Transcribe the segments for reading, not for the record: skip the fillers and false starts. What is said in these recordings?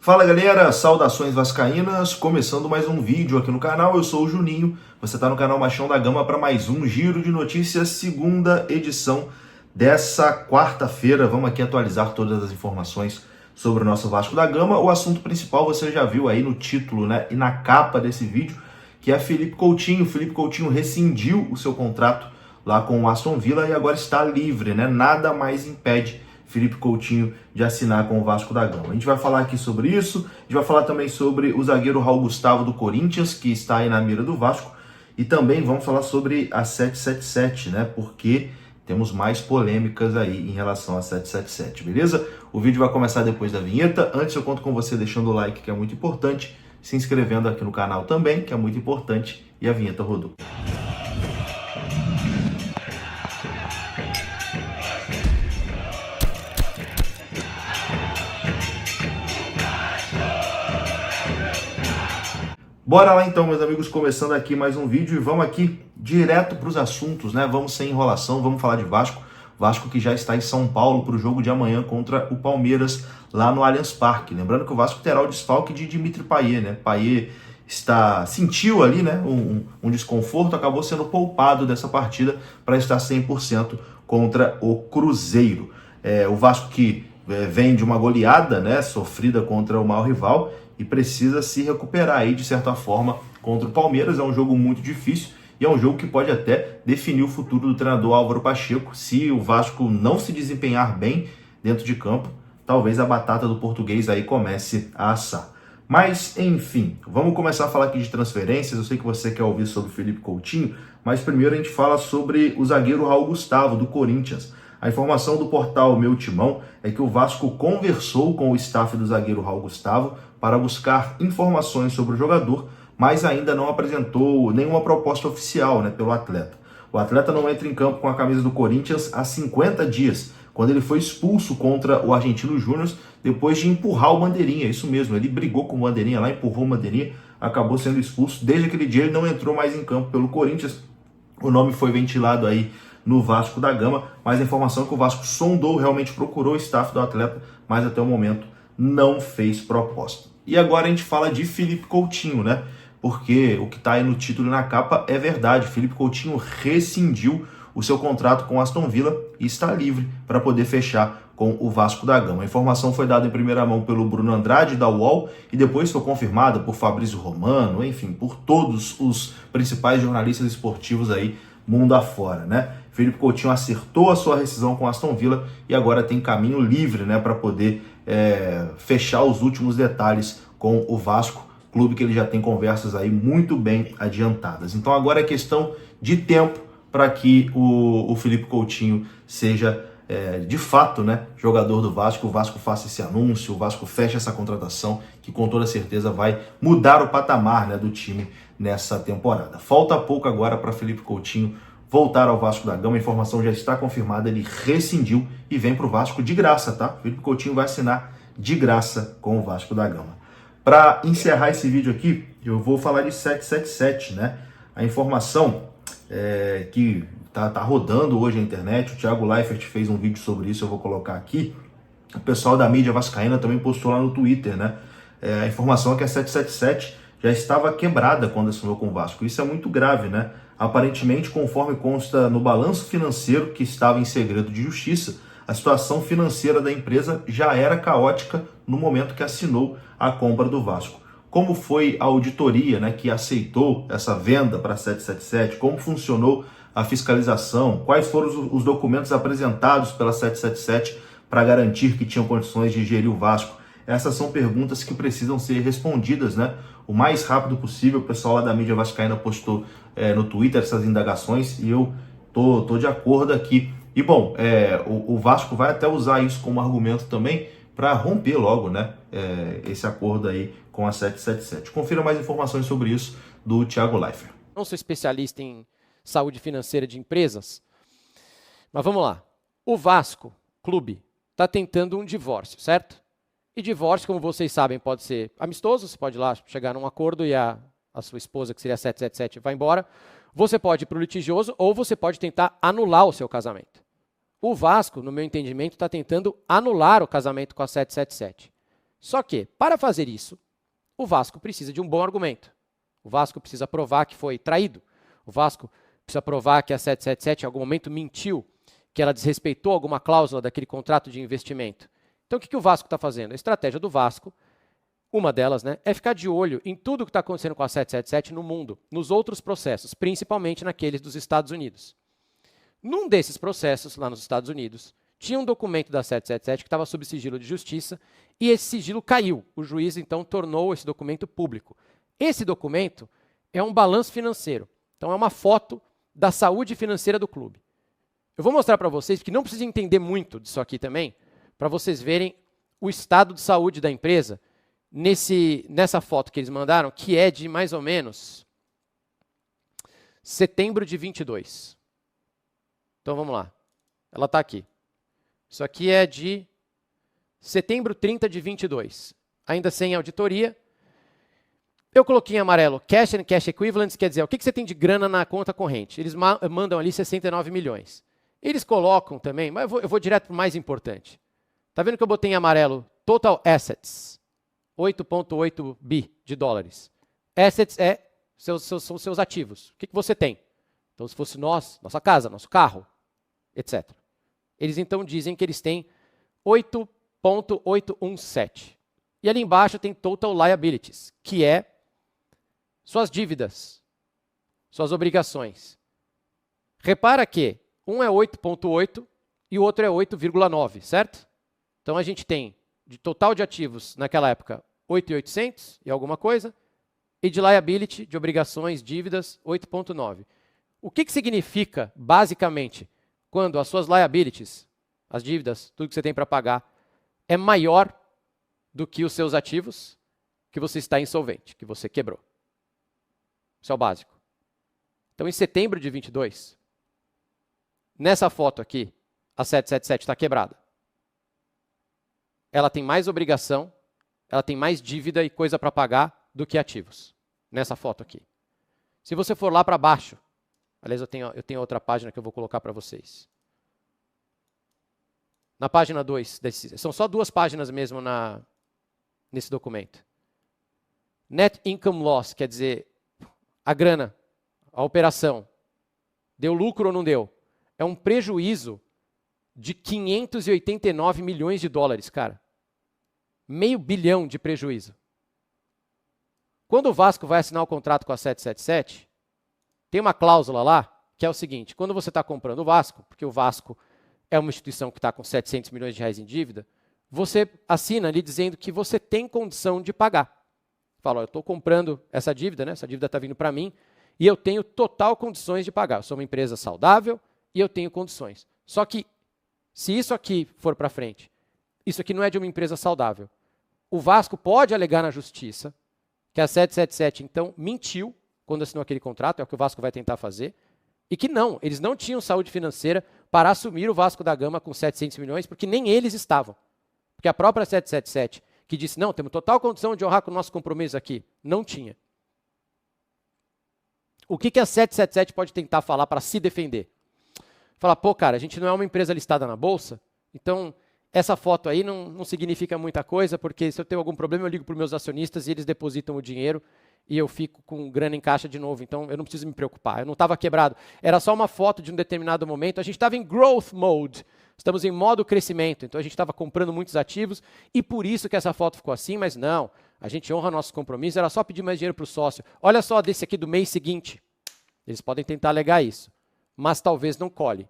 Fala galera, saudações vascaínas, começando mais um vídeo aqui no canal, eu sou o Juninho, você está no canal Machão da Gama para mais um Giro de Notícias, segunda edição dessa quarta-feira. Vamos aqui atualizar todas as informações sobre o nosso Vasco da Gama. O assunto principal você já viu aí no título, né, e na capa desse vídeo, que é Felipe Coutinho. Felipe Coutinho rescindiu o seu contrato lá com o Aston Villa e agora está livre, né? Nada mais impede Felipe Coutinho de assinar com o Vasco da Gama. A gente vai falar aqui sobre isso, a gente vai falar também sobre o zagueiro Raul Gustavo do Corinthians, que está aí na mira do Vasco, e também vamos falar sobre a 777, né? Porque temos mais polêmicas aí em relação a 777, beleza? O vídeo vai começar depois da vinheta. Antes eu conto com você deixando o like, que é muito importante, se inscrevendo aqui no canal também, que é muito importante, e a vinheta rodou. Bora lá então, meus amigos, começando aqui mais um vídeo e vamos aqui direto para os assuntos, né? Vamos sem enrolação, vamos falar de Vasco. Vasco que já está em São Paulo para o jogo de amanhã contra o Palmeiras lá no Allianz Parque. Lembrando que o Vasco terá o desfalque de Dimitri Payet, né? Payet sentiu ali, né, um desconforto, acabou sendo poupado dessa partida para estar 100% contra o Cruzeiro. O Vasco que vem de uma goleada, né, sofrida contra o maior rival, e precisa se recuperar aí de certa forma contra o Palmeiras. É um jogo muito difícil e é um jogo que pode até definir o futuro do treinador Álvaro Pacheco. Se o Vasco não se desempenhar bem dentro de campo, talvez a batata do português aí comece a assar. Mas, enfim, vamos começar a falar aqui de transferências. Eu sei que você quer ouvir sobre o Felipe Coutinho, mas primeiro a gente fala sobre o zagueiro Raul Gustavo, do Corinthians. A informação do portal Meu Timão é que o Vasco conversou com o staff do zagueiro Raul Gustavo para buscar informações sobre o jogador, mas ainda não apresentou nenhuma proposta oficial, né, pelo atleta. O atleta não entra em campo com a camisa do Corinthians há 50 dias, quando ele foi expulso contra o Argentino Júnior depois de empurrar o Bandeirinha. Isso mesmo, ele brigou com o Bandeirinha lá, empurrou o Bandeirinha, acabou sendo expulso. Desde aquele dia ele não entrou mais em campo pelo Corinthians. O nome foi ventilado aí no Vasco da Gama, mas a informação é que o Vasco sondou, realmente procurou o staff do atleta, mas até o momento não fez proposta. E agora a gente fala de Felipe Coutinho, né? Porque o que está aí no título e na capa é verdade. Felipe Coutinho rescindiu o seu contrato com o Aston Villa e está livre para poder fechar com o Vasco da Gama. A informação foi dada em primeira mão pelo Bruno Andrade, da UOL, e depois foi confirmada por Fabrício Romano, enfim, por todos os principais jornalistas esportivos aí, mundo afora, né? Felipe Coutinho acertou a sua rescisão com Aston Villa e agora tem caminho livre, né, para poder fechar os últimos detalhes com o Vasco, clube que ele já tem conversas aí muito bem adiantadas. Então agora é questão de tempo para que o Felipe Coutinho seja de fato, né, jogador do Vasco. O Vasco faça esse anúncio, o Vasco feche essa contratação que com toda certeza vai mudar o patamar, né, do time nessa temporada. Falta pouco agora para Felipe Coutinho voltar ao Vasco da Gama. A informação já está confirmada, ele rescindiu e vem para o Vasco de graça, tá? Felipe Coutinho vai assinar de graça com o Vasco da Gama. Para encerrar esse vídeo aqui, eu vou falar de 777, né? A informação que tá rodando hoje na internet, o Thiago Leifert fez um vídeo sobre isso, eu vou colocar aqui. O pessoal da mídia vascaína também postou lá no Twitter, né? A informação é que a 777 já estava quebrada quando assinou com o Vasco. Isso é muito grave, né? Aparentemente, conforme consta no balanço financeiro que estava em segredo de justiça, a situação financeira da empresa já era caótica no momento que assinou a compra do Vasco. Como foi a auditoria, né, que aceitou essa venda para a 777? Como funcionou a fiscalização? Quais foram os documentos apresentados pela 777 para garantir que tinham condições de gerir o Vasco? Essas são perguntas que precisam ser respondidas, né, o mais rápido possível. O pessoal lá da mídia vascaína postou no Twitter essas indagações e eu tô de acordo aqui. E bom, o Vasco vai até usar isso como argumento também para romper logo, né, esse acordo aí com a 777. Confira mais informações sobre isso do Thiago Leifert. Não sou especialista em saúde financeira de empresas, mas vamos lá. O Vasco, clube, está tentando um divórcio, certo? E divórcio, como vocês sabem, pode ser amistoso, você pode ir lá chegar num acordo e a sua esposa, que seria a 777, vai embora. Você pode ir para o litigioso ou você pode tentar anular o seu casamento. O Vasco, no meu entendimento, está tentando anular o casamento com a 777. Só que, para fazer isso, o Vasco precisa de um bom argumento. O Vasco precisa provar que foi traído. O Vasco precisa provar que a 777 em algum momento mentiu, que ela desrespeitou alguma cláusula daquele contrato de investimento. Então, o que o Vasco está fazendo? A estratégia do Vasco, uma delas, né, é ficar de olho em tudo o que está acontecendo com a 777 no mundo, nos outros processos, principalmente naqueles dos Estados Unidos. Num desses processos, lá nos Estados Unidos, tinha um documento da 777 que estava sob sigilo de justiça e esse sigilo caiu. O juiz, então, tornou esse documento público. Esse documento é um balanço financeiro. Então, é uma foto da saúde financeira do clube. Eu vou mostrar para vocês, que não precisa entender muito disso aqui também, para vocês verem o estado de saúde da empresa nessa foto que eles mandaram, que é de mais ou menos setembro de 22. Então, vamos lá. Ela está aqui. Isso aqui é de setembro 30 de 22. Ainda sem auditoria. Eu coloquei em amarelo cash and cash equivalents, quer dizer, o que você tem de grana na conta corrente? Eles mandam ali 69 milhões. Eles colocam também, mas eu vou direto para o mais importante. Está vendo que eu botei em amarelo total assets, 8,8 bi de dólares. Assets são seus ativos. O que você tem? Então, se fosse nossa casa, nosso carro, etc. Eles então dizem que eles têm 8,817. E ali embaixo tem total liabilities, que é suas dívidas, suas obrigações. Repara que um é 8,8 e o outro é 8,9, certo? Então a gente tem de total de ativos naquela época 8.800 e alguma coisa, e de liability, de obrigações, dívidas, 8,9. O que significa, basicamente, quando as suas liabilities, as dívidas, tudo que você tem para pagar, é maior do que os seus ativos, que você está insolvente, que você quebrou. Isso é o básico. Então, em setembro de 22, nessa foto aqui, a 777 está quebrada. Ela tem mais obrigação, ela tem mais dívida e coisa para pagar do que ativos. Nessa foto aqui. Se você for lá para baixo, aliás, eu tenho outra página que eu vou colocar para vocês. Na página 2, são só 2 páginas mesmo nesse documento. Net Income Loss, quer dizer, a grana, a operação, deu lucro ou não deu? É um prejuízo de 589 milhões de dólares, cara. $500 milhão de prejuízo. Quando o Vasco vai assinar o contrato com a 777, tem uma cláusula lá, que é o seguinte, quando você está comprando o Vasco, porque o Vasco é uma instituição que está com 700 milhões de reais em dívida, você assina ali dizendo que você tem condição de pagar. Fala, eu estou comprando essa dívida, né? Essa dívida está vindo para mim, e eu tenho total condições de pagar. Eu sou uma empresa saudável e eu tenho condições. Só que, se isso aqui for para frente, isso aqui não é de uma empresa saudável. O Vasco pode alegar na justiça que a 777, então, mentiu quando assinou aquele contrato, é o que o Vasco vai tentar fazer, e que não, eles não tinham saúde financeira para assumir o Vasco da Gama com 700 milhões, porque nem eles estavam. Porque a própria 777, que disse, não, temos total condição de honrar com o nosso compromisso aqui, não tinha. O que a 777 pode tentar falar para se defender? Falar, pô, cara, a gente não é uma empresa listada na Bolsa, então essa foto aí não significa muita coisa, porque se eu tenho algum problema eu ligo para os meus acionistas e eles depositam o dinheiro e eu fico com grana em caixa de novo, então eu não preciso me preocupar, eu não estava quebrado. Era só uma foto de um determinado momento, a gente estava em growth mode, estamos em modo crescimento, então a gente estava comprando muitos ativos e por isso que essa foto ficou assim, mas não, a gente honra nossos compromissos, era só pedir mais dinheiro para o sócio. Olha só desse aqui do mês seguinte, eles podem tentar alegar isso, mas talvez não colhe.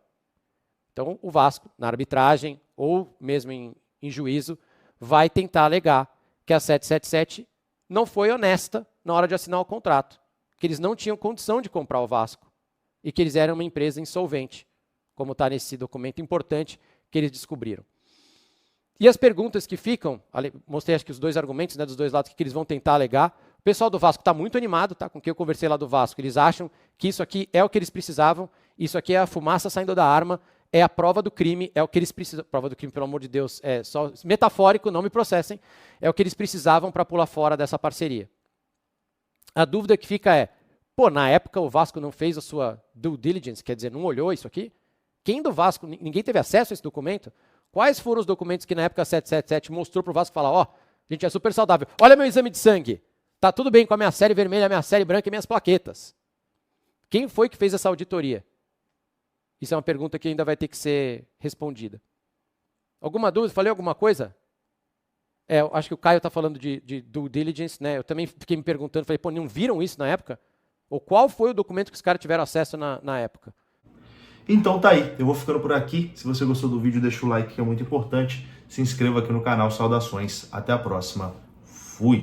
Então o Vasco, na arbitragem ou mesmo em juízo, vai tentar alegar que a 777 não foi honesta na hora de assinar o contrato, que eles não tinham condição de comprar o Vasco e que eles eram uma empresa insolvente, como está nesse documento importante que eles descobriram. E as perguntas que ficam, mostrei acho que os 2 argumentos, né, dos 2 lados que eles vão tentar alegar. O pessoal do Vasco está muito animado, tá, com quem eu conversei lá do Vasco. Eles acham que isso aqui é o que eles precisavam, isso aqui é a fumaça saindo da arma, é a prova do crime, é o que eles precisam. Prova do crime, pelo amor de Deus, é só metafórico, não me processem. É o que eles precisavam para pular fora dessa parceria. A dúvida que fica é, pô, na época o Vasco não fez a sua due diligence, quer dizer, não olhou isso aqui? Quem do Vasco, ninguém teve acesso a esse documento? Quais foram os documentos que na época a 777 mostrou para o Vasco e falar, ó, A gente é super saudável. Olha meu exame de sangue. Tá tudo bem com a minha série vermelha, a minha série branca e minhas plaquetas. Quem foi que fez essa auditoria? Isso é uma pergunta que ainda vai ter que ser respondida. Alguma dúvida? Falei alguma coisa? Eu acho que o Caio está falando de due diligence, né? Eu também fiquei me perguntando, falei, pô, não viram isso na época? Ou qual foi o documento que os caras tiveram acesso na época? Então tá aí, eu vou ficando por aqui. Se você gostou do vídeo, deixa o like que é muito importante. Se inscreva aqui no canal. Saudações, até a próxima. Fui!